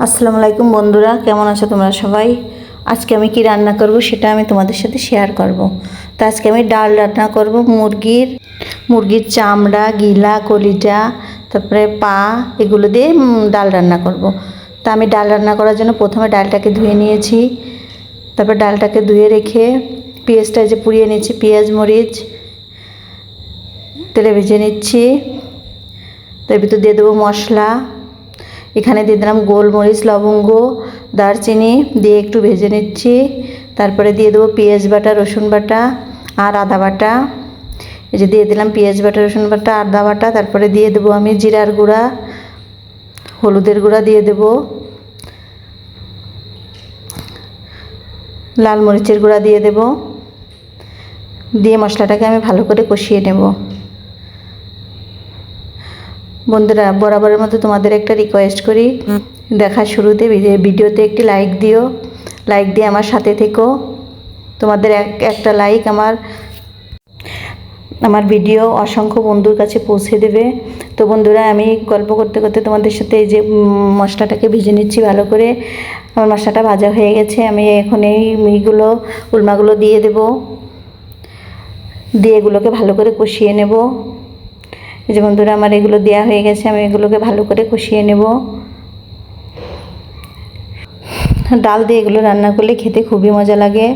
আসসালামু আলাইকুম বন্ধুরা, কেমন আছো তোমরা সবাই? আজকে আমি কি রান্না করব সেটা আমি তোমাদের সাথে শেয়ার করব। তো আজকে আমি ডাল রান্না করব, মুরগির চামড়া, গিলা, কলিজা, তারপরে পা, এগুলো দিয়ে ডাল রান্না করব। তা আমি ডাল রান্না করার জন্য প্রথমে ডালটাকে ধুয়ে নিয়েছি। তারপর ডালটাকে ধুয়ে রেখে পেঁয়াজটা যে পুড়িয়ে নিয়েছি, পেঁয়াজ মরিচ তেলে ভেজে নিচ্ছি। তার ভিতর দিয়ে দেবো মশলা। এখানে দিয়ে দিলাম গোলমরিচ, লবঙ্গ, দারচিনি দিয়ে একটু ভেজে নিচ্ছি। তারপরে দিয়ে দেবো পেঁয়াজ বাটা, রসুন বাটা আর আদা বাটা। এই যে দিয়ে দিলাম পেঁয়াজ বাটা, রসুন বাটা, আদা বাটা। তারপরে দিয়ে দেবো আমি জিরার গুঁড়া, হলুদের গুঁড়া দিয়ে দেবো, লাল মরিচের গুঁড়া দিয়ে দেবো। দিয়ে মশলাটাকে আমি ভালো করে কষিয়ে নেব। বন্ধুরা, বরাবরের মতো তোমাদের একটা রিকোয়েস্ট করি, দেখার শুরুতে ভিডিওতে একটি লাইক দিও। লাইক দিয়ে আমার সাথে থেকো। তোমাদের একটা লাইক আমার ভিডিও অসংখ্য বন্ধুর কাছে পৌঁছে দেবে। তো বন্ধুরা, আমি গল্প করতে করতে তোমাদের সাথে এই যে মশলাটাকে ভেজে নিচ্ছি ভালো করে। আমার মশলাটা ভাজা হয়ে গেছে। আমি এখন এই উলমাগুলো দিয়ে দেব। দিয়ে এগুলোকে ভালো করে কষিয়ে নেব। এই যে বন্ধুরা, আমার এগুলো দেওয়া হয়ে গেছে। আমি এগুলোকে ভালো করে কষিয়ে নেব। ডাল দিয়ে এগুলো রান্না করলে খেতে খুবই মজা লাগে।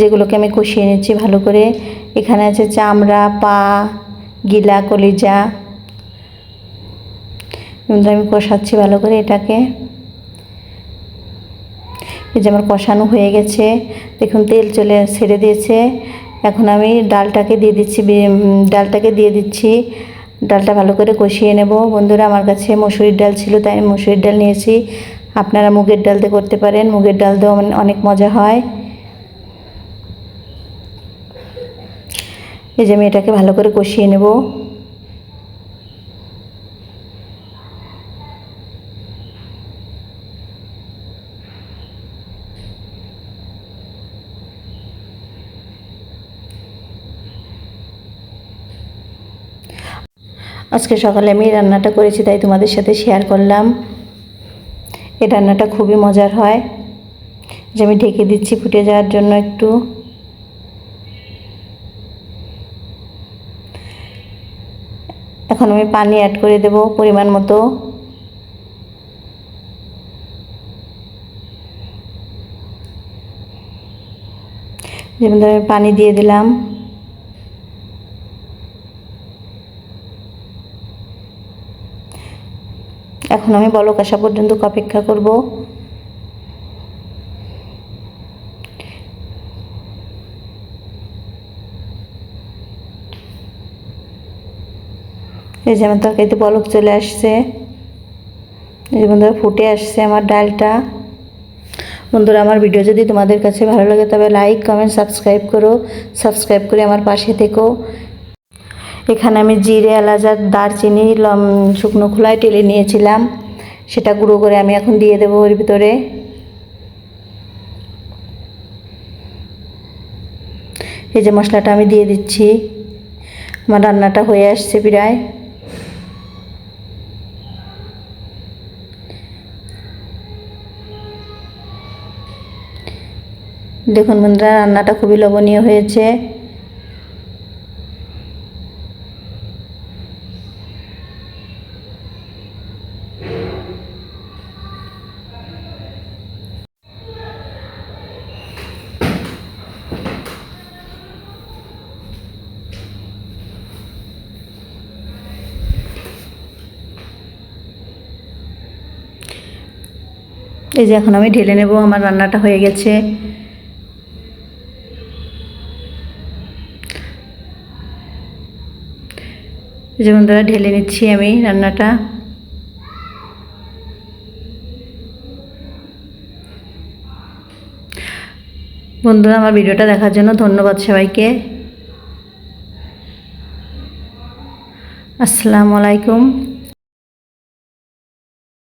যেগুলোকে আমি কষিয়ে নিচ্ছি ভালো করে। এখানে আছে চামড়া, পা, গিলা, কলিজা। আমি কষাচ্ছি ভালো করে এটাকে। এই যে আমার কষানো হয়ে গেছে, দেখুন তেল ছেড়ে দিয়েছে। এখন আমি ডালটাকে দিয়ে দিচ্ছি। ডালটা ভালো করে কষিয়ে নেব। বন্ধুরা, আমার কাছে মসুরির ডাল ছিল, তাই আমি মসুরির ডাল নিয়েছি। আপনারা মুগের ডাল দিয়ে করতে পারেন, মুগের ডাল দিয়েও অনেক মজা হয়। এই যে আমি এটাকে ভালো করে কষিয়ে নেব। আজকে সকালে আমি রান্নাটা করেছি, তাই তোমাদের সাথে শেয়ার করলাম। এই রান্নাটা খুবই মজার হয়। যে আমি ঢেকে দিচ্ছি ফুটে যাওয়ার জন্য একটু। এখন আমি পানি অ্যাড করে দেব পরিমাণ মতো। যেমন ধরে আমি পানি দিয়ে দিলাম। এখন আমি বলক আসা পর্যন্ত অপেক্ষা করব। এই যে আমার তরকারিতে বলক চলে আসছে। এই যে বন্ধুরা, ফুটে আসছে আমার ডালটা। বন্ধুরা, আমার ভিডিও যদি তোমাদের কাছে ভালো লাগে তবে লাইক, কমেন্ট, সাবস্ক্রাইব করো। সাবস্ক্রাইব করে আমার পাশে থেকো। এখানে আমি জিরে, এলাচ আর দারচিনি শুকনো খোলায় টেলে নিয়েছিলাম, সেটা গুঁড়ো করে আমি এখন দিয়ে দেবো এর ভিতরে। এই যে মশলাটা আমি দিয়ে দিচ্ছি। আমার রান্নাটা হয়ে আসছে প্রায়। দেখুন বন্ধুরা, রান্নাটা খুবই লোভনীয় হয়েছে। এই যে এখন আমি ঢেলে নেব। আমার রান্নাটা হয়ে গেছে। এই যে বন্ধুরা, ঢেলে নিচ্ছি আমি রান্নাটা। বন্ধুরা, আমার ভিডিওটা দেখার জন্য ধন্যবাদ সবাইকে। আসসালামু আলাইকুম।